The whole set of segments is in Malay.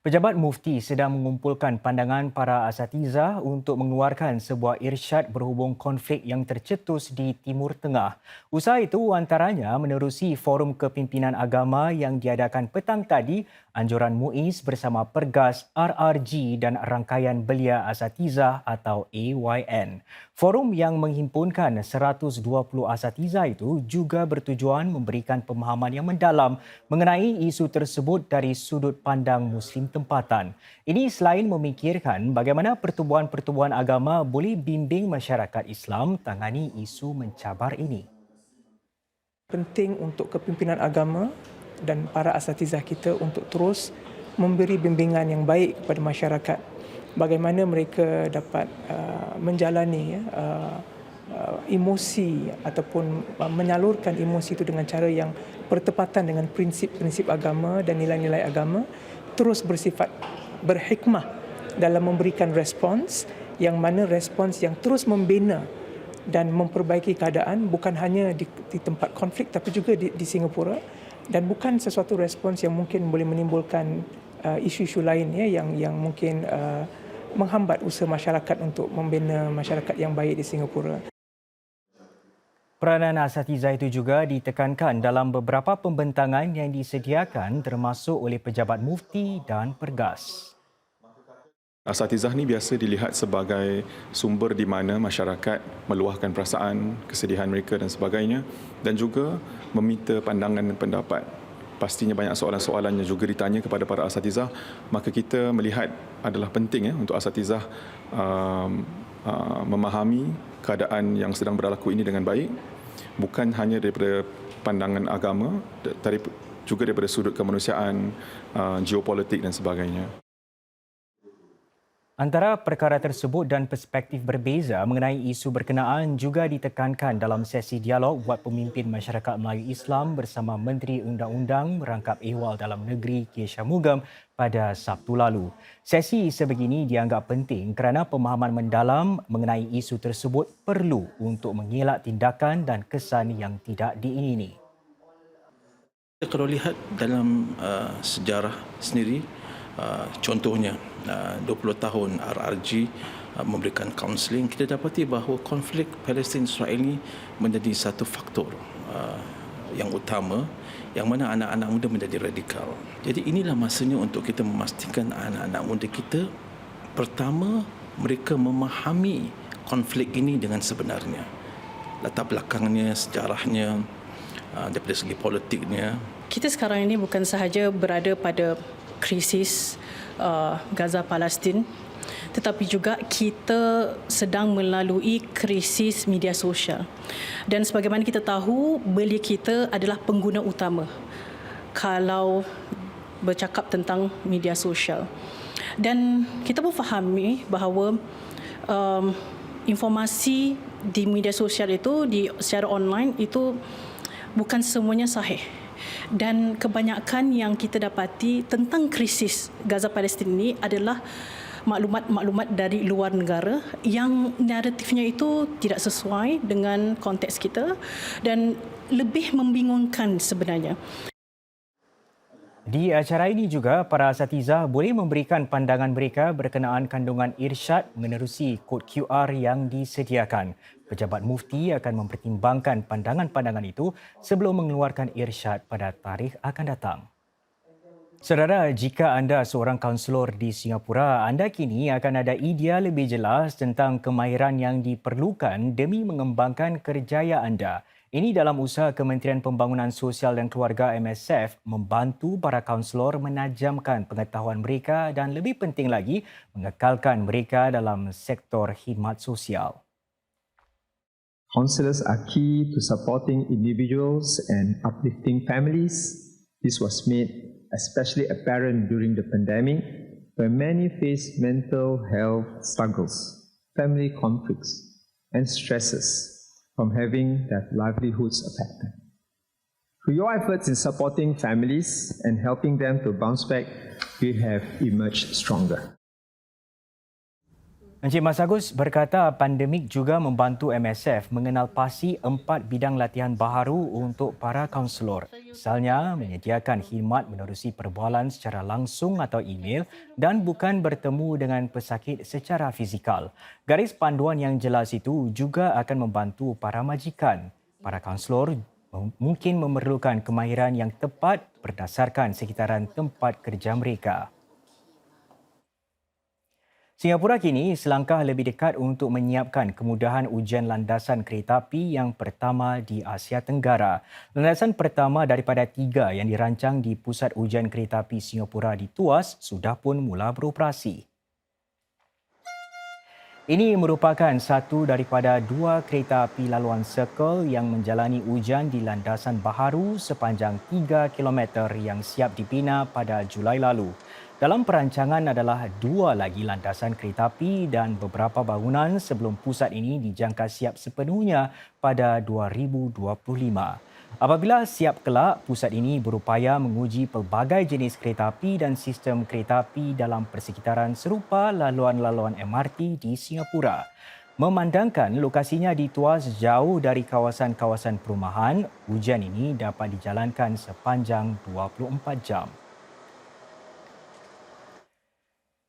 Pejabat Mufti sedang mengumpulkan pandangan para asatizah untuk mengeluarkan sebuah irsyad berhubung konflik yang tercetus di Timur Tengah. Usaha itu antaranya menerusi forum kepimpinan agama yang diadakan petang tadi, anjuran MUIS bersama Pergas, RRG dan rangkaian belia asatizah atau AYN. Forum yang menghimpunkan 120 asatizah itu juga bertujuan memberikan pemahaman yang mendalam mengenai isu tersebut dari sudut pandang Muslim tempatan. Ini selain memikirkan bagaimana pertubuhan-pertubuhan agama boleh bimbing masyarakat Islam tangani isu mencabar ini. Penting untuk kepimpinan agama dan para asatizah kita untuk terus memberi bimbingan yang baik kepada masyarakat. Bagaimana mereka dapat menjalani emosi ataupun menyalurkan emosi itu dengan cara yang bertepatan dengan prinsip-prinsip agama dan nilai-nilai agama, terus bersifat berhikmah dalam memberikan respons yang mana respons yang terus membina dan memperbaiki keadaan bukan hanya di tempat konflik tapi juga di Singapura, dan bukan sesuatu respons yang mungkin boleh menimbulkan isu-isu lain yang mungkin menghambat usaha masyarakat untuk membina masyarakat yang baik di Singapura. Peranan asatizah itu juga ditekankan dalam beberapa pembentangan yang disediakan termasuk oleh pejabat mufti dan pergas. Asatizah ni biasa dilihat sebagai sumber di mana masyarakat meluahkan perasaan, kesedihan mereka dan sebagainya, dan juga meminta pandangan dan pendapat. Pastinya banyak soalan-soalan yang juga ditanya kepada para asatizah, maka kita melihat adalah penting untuk asatizah memahami keadaan yang sedang berlaku ini dengan baik, bukan hanya daripada pandangan agama, tapi juga daripada sudut kemanusiaan, geopolitik dan sebagainya. Antara perkara tersebut dan perspektif berbeza mengenai isu berkenaan juga ditekankan dalam sesi dialog buat pemimpin masyarakat Melayu Islam bersama Menteri Undang-Undang Merangkap Ehwal Dalam Negeri K. Shanmugam pada Sabtu lalu. Sesi sebegini dianggap penting kerana pemahaman mendalam mengenai isu tersebut perlu untuk mengelak tindakan dan kesan yang tidak diingini. Kalau lihat dalam sejarah sendiri, contohnya 20 tahun RRG memberikan kaunseling, kita dapati bahawa konflik Palestin-Israel ini menjadi satu faktor yang utama yang mana anak-anak muda menjadi radikal. Jadi inilah masanya untuk kita memastikan anak-anak muda kita, pertama, mereka memahami konflik ini dengan sebenarnya. Latar belakangnya, sejarahnya, daripada segi politiknya. Kita sekarang ini bukan sahaja berada pada krisis Gaza Palestin, tetapi juga kita sedang melalui krisis media sosial. Dan sebagaimana kita tahu, belia kita adalah pengguna utama kalau bercakap tentang media sosial. Dan kita pun fahami bahawa informasi di media sosial itu, secara online itu bukan semuanya sahih. Dan kebanyakan yang kita dapati tentang krisis Gaza Palestin ini adalah maklumat-maklumat dari luar negara yang naratifnya itu tidak sesuai dengan konteks kita dan lebih membingungkan sebenarnya. Di acara ini juga, para asatizah boleh memberikan pandangan mereka berkenaan kandungan irsyad menerusi kod QR yang disediakan. Pejabat mufti akan mempertimbangkan pandangan-pandangan itu sebelum mengeluarkan irsyad pada tarikh akan datang. Saudara, jika anda seorang kaunselor di Singapura, anda kini akan ada idea lebih jelas tentang kemahiran yang diperlukan demi mengembangkan kerjaya anda. Ini dalam usaha Kementerian Pembangunan Sosial dan Keluarga MSF membantu para kaunselor menajamkan pengetahuan mereka dan lebih penting lagi, mengekalkan mereka dalam sektor khidmat sosial. Counsellors are key to supporting individuals and uplifting families. This was made especially apparent during the pandemic, where many face mental health struggles, family conflicts, and stresses from having their livelihoods affected. Through your efforts in supporting families and helping them to bounce back, we have emerged stronger. Encik Mas Agus berkata pandemik juga membantu MSF mengenal pasti 4 bidang latihan baharu untuk para kaunselor. Misalnya, menyediakan khidmat menerusi perbualan secara langsung atau email dan bukan bertemu dengan pesakit secara fizikal. Garis panduan yang jelas itu juga akan membantu para majikan. Para kaunselor mungkin memerlukan kemahiran yang tepat berdasarkan sekitaran tempat kerja mereka. Singapura kini selangkah lebih dekat untuk menyiapkan kemudahan ujian landasan kereta api yang pertama di Asia Tenggara. Landasan pertama daripada 3 yang dirancang di Pusat Ujian Kereta Api Singapura di Tuas sudah pun mula beroperasi. Ini merupakan satu daripada 2 kereta api laluan Circle yang menjalani ujian di landasan baharu sepanjang 3 km yang siap dibina pada Julai lalu. Dalam perancangan adalah 2 lagi landasan kereta api dan beberapa bangunan sebelum pusat ini dijangka siap sepenuhnya pada 2025. Apabila siap kelak, pusat ini berupaya menguji pelbagai jenis kereta api dan sistem kereta api dalam persekitaran serupa laluan-laluan MRT di Singapura. Memandangkan lokasinya di Tuas jauh dari kawasan-kawasan perumahan, ujian ini dapat dijalankan sepanjang 24 jam.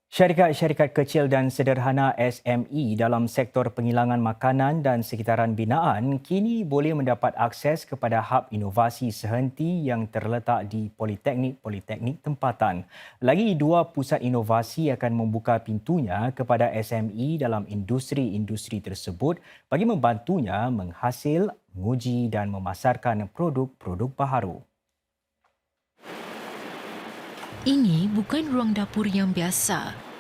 Syarikat-syarikat kecil dan sederhana SME dalam sektor penghilangan makanan dan sekitaran binaan kini boleh mendapat akses kepada hub inovasi sehenti yang terletak di politeknik-politeknik tempatan. Lagi 2 pusat inovasi akan membuka pintunya kepada SME dalam industri-industri tersebut bagi membantunya menghasil, menguji dan memasarkan produk-produk baharu. Ini bukan ruang dapur yang biasa.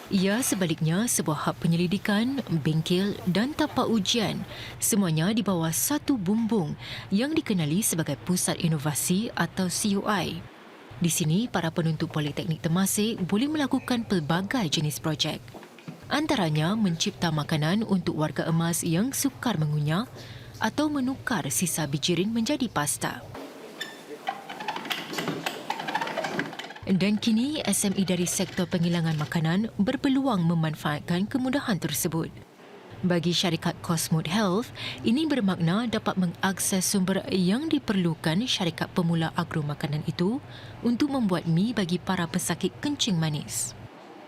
Ia sebaliknya sebuah hub penyelidikan, bengkel dan tapak ujian. Semuanya di bawah satu bumbung yang dikenali sebagai Pusat Inovasi atau CUI. Di sini, para penuntut Politeknik Temasek boleh melakukan pelbagai jenis projek. Antaranya mencipta makanan untuk warga emas yang sukar mengunyah atau menukar sisa bijirin menjadi pasta. Dan kini SME dari sektor penghilangan makanan berpeluang memanfaatkan kemudahan tersebut. Bagi syarikat Cosmote Health, ini bermakna dapat mengakses sumber yang diperlukan syarikat pemula agro makanan itu untuk membuat mi bagi para pesakit kencing manis.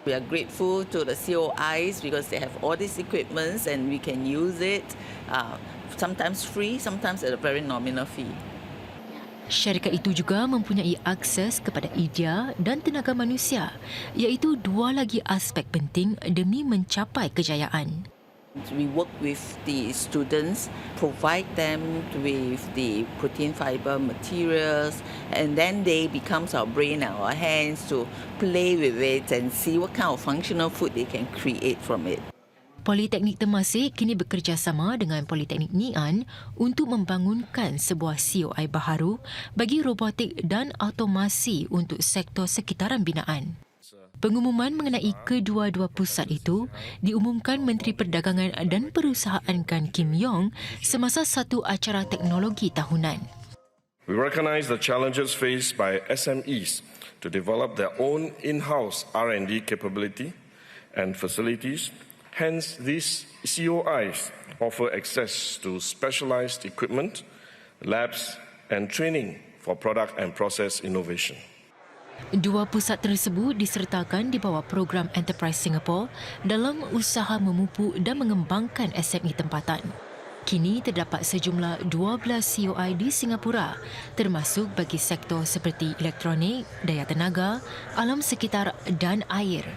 We are grateful to the COIs because they have all these equipments and we can use it, sometimes free, sometimes at a very nominal fee. Syarikat itu juga mempunyai akses kepada idea dan tenaga manusia, iaitu 2 lagi aspek penting demi mencapai kejayaan. We work with the students, provide them with the protein fiber materials, and then they becomes our brain and our hands to play with it and see what kind of functional food they can create from it. Politeknik Temasek kini bekerjasama dengan Politeknik Ngee untuk membangunkan sebuah COI baharu bagi robotik dan automasi untuk sektor sekitaran binaan. Pengumuman mengenai kedua-dua pusat itu diumumkan Menteri Perdagangan dan Perusahaan Gan Kim Yong semasa satu acara teknologi tahunan. We recognize the challenges faced by SMEs to develop their own in-house R&D capability and facilities. Hence, these COIs offer access to specialized equipment, labs and training for product and process innovation. 2 pusat tersebut disertakan di bawah program Enterprise Singapore dalam usaha memupuk dan mengembangkan SME tempatan. Kini terdapat sejumlah 12 COI di Singapura, termasuk bagi sektor seperti elektronik, daya tenaga, alam sekitar dan air.